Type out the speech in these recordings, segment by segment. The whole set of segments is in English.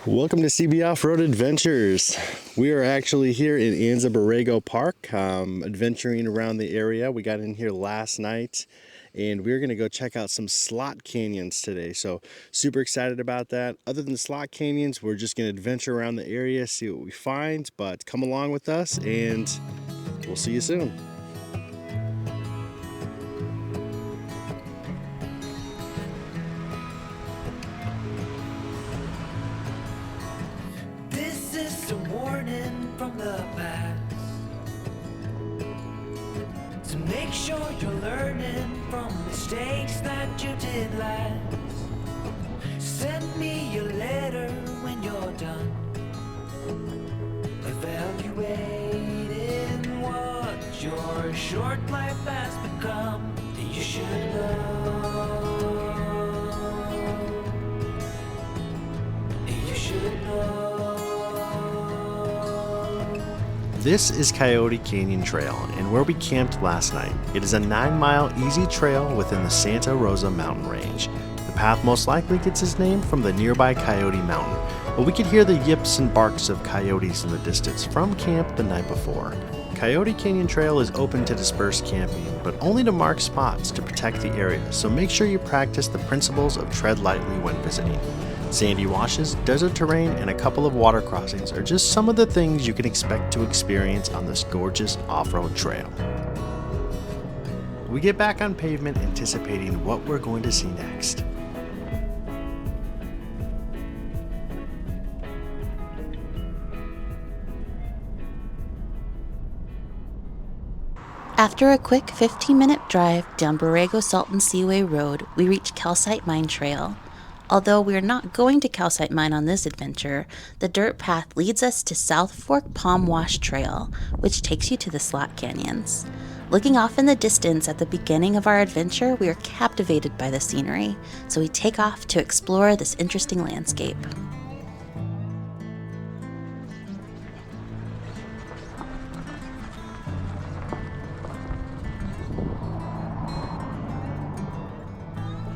Welcome to CB Offroad Adventures. We are actually here in Anza Borrego Park, adventuring around the area. We got in here last night and we're going to go check out some slot canyons today. So super excited about that. Other than slot canyons, we're just going to adventure around the area, see what we find, but come along with us and we'll see you soon. From the past, to make sure you're learning from mistakes that you did last. Send me a letter when you're done, evaluating what your short life has become. You should know, you should know. This is Coyote Canyon Trail and where we camped last night. It is a 9-mile easy trail within the Santa Rosa mountain range. The path most likely gets its name from the nearby Coyote Mountain, but we could hear the yips and barks of coyotes in the distance from camp the night before. Coyote Canyon Trail is open to dispersed camping, but only to mark spots to protect the area, so make sure you practice the principles of tread lightly when visiting. Sandy washes, desert terrain, and a couple of water crossings are just some of the things you can expect to experience on this gorgeous off-road trail. We get back on pavement anticipating what we're going to see next. After a quick 15-minute drive down Borrego Salt and Seaway Road, we reach Calcite Mine Trail. Although we are not going to Calcite Mine on this adventure, the dirt path leads us to South Fork Palm Wash Trail, which takes you to the slot canyons. Looking off in the distance at the beginning of our adventure, we are captivated by the scenery, so we take off to explore this interesting landscape.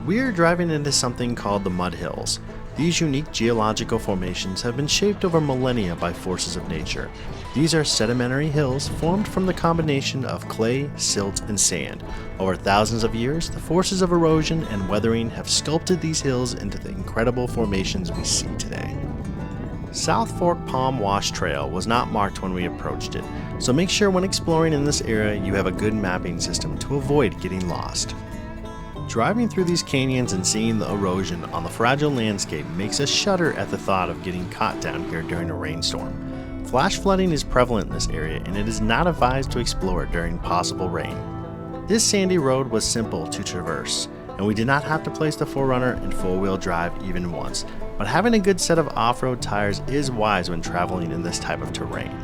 We are driving into something called the Mud Hills. These unique geological formations have been shaped over millennia by forces of nature. These are sedimentary hills formed from the combination of clay, silt, and sand. Over thousands of years, the forces of erosion and weathering have sculpted these hills into the incredible formations we see today. South Fork Palm Wash Trail was not marked when we approached it, so make sure when exploring in this area you have a good mapping system to avoid getting lost. Driving through these canyons and seeing the erosion on the fragile landscape makes us shudder at the thought of getting caught down here during a rainstorm. Flash flooding is prevalent in this area and it is not advised to explore during possible rain. This sandy road was simple to traverse, and we did not have to place the 4Runner in four-wheel drive even once, but having a good set of off-road tires is wise when traveling in this type of terrain.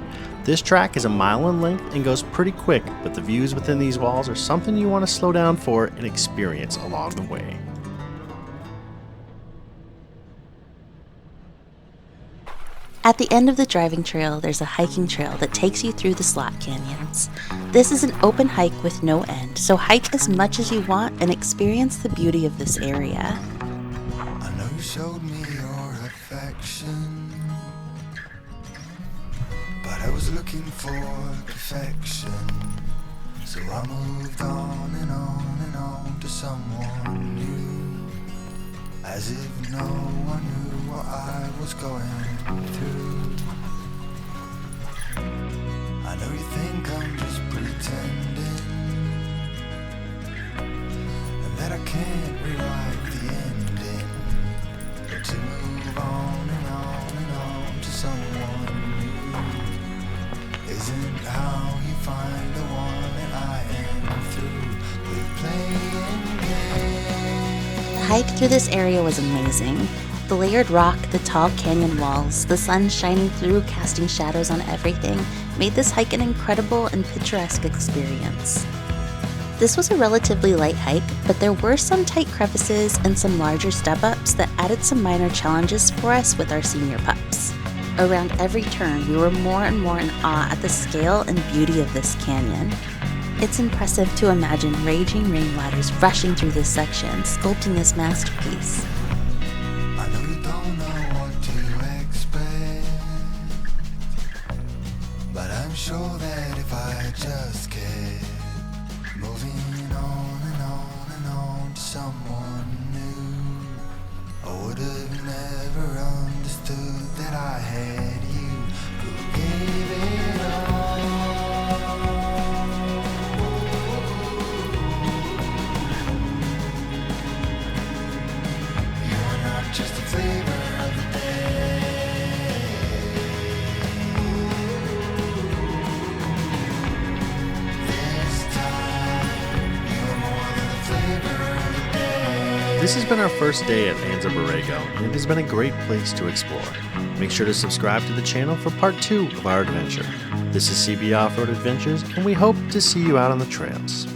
This track is a mile in length and goes pretty quick, but the views within these walls are something you want to slow down for and experience along the way. At the end of the driving trail, there's a hiking trail that takes you through the slot canyons. This is an open hike with no end, so hike as much as you want and experience the beauty of this area. I know you showed me your affection, but I was looking for perfection. So I moved on and on and on to someone new, as if no one knew what I was going through. I know you think I'm just pretending, and that I can't rewrite the ending, but to move on and on and on to someone new isn't how you find the one, and I am through with playing games. hike through this area was amazing. The layered rock, the tall canyon walls, the sun shining through, casting shadows on everything, made this hike an incredible and picturesque experience. This was a relatively light hike, but there were some tight crevices and some larger step-ups that added some minor challenges for us with our senior pups. Around every turn, we were more and more in awe at the scale and beauty of this canyon. It's impressive to imagine raging rainwaters rushing through this section, sculpting this masterpiece. I know you don't know what to expect, but I'm sure that if I just kept moving on and on and on to someone new, I would have never understood that I had you who gave it all. You're not just a flavor of the day. This time, you're more than a flavor of the day. This has been our first day at Anza Borrego, and it has been a great place to explore. Make sure to subscribe to the channel for part 2 of our adventure. This is CB Offroad Adventures, and we hope to see you out on the trails.